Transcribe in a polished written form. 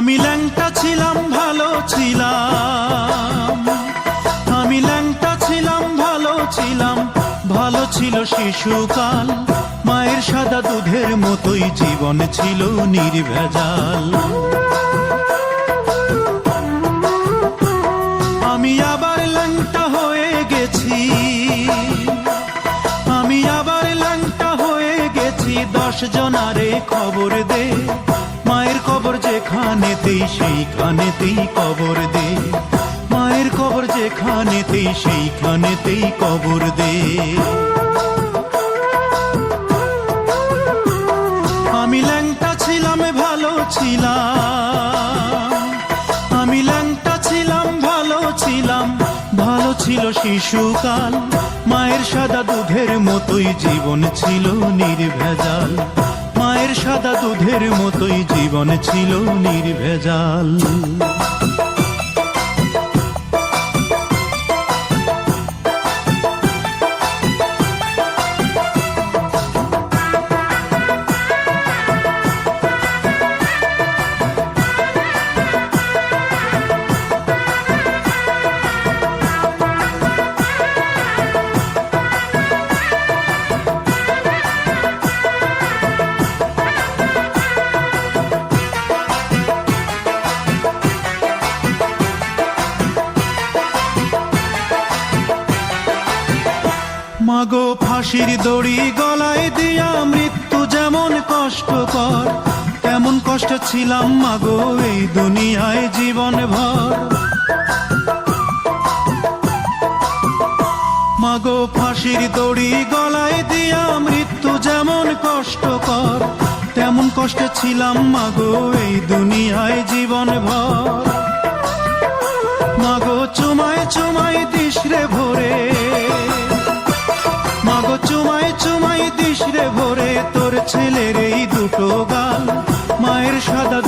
আমি ল্যাংটা ছিলাম ভালো ছিলাম, আমি ল্যাংটা ছিলাম ভালো ছিলাম, ভালো ছিল শিশুকাল। মায়ের সাদা দুধের মতোই জীবন ছিল নির্ভেজাল। আমি আবার ল্যাংটা হয়ে গেছি, আমি আবার ল্যাংটা হয়ে গেছি। 10 জনারে খবর দে, মায়ের কবর যেখানেতেই সেইখানেতেই কবর দে, মায়ের কবর যেখানেতেই সেইখানেতেই কবর দে। আমি ল্যাংটা ছিলাম ভালো ছিলাম, আমি ল্যাংটা ছিলাম ভালো ছিলাম, ভালো ছিল শিশুকাল। মায়ের সাদা দুধের মতোই জীবন ছিল নির্ভেজাল, মায়ের সাদা দুধের মতোই জীবন ছিল নির্ভেজাল। মাগো ফাঁসির দড়ি গলায় দিয়া মৃত্যু যেমন কষ্টকর, তেমন কষ্ট ছিলাম মাগো এই দুনিয়ায় জীবন ভর। মাগো ফাঁসির দড়ি গলায় দিয়া মৃত্যু যেমন কষ্টকর, তেমন কষ্ট ছিলাম মাগো এই দুনিয়ায় জীবন ভর। মাগো চুমায় চুমায় দিশরে ভরে, মাগো চুমায় চুমায় দিশরে ভরে, তোর ছেলে রে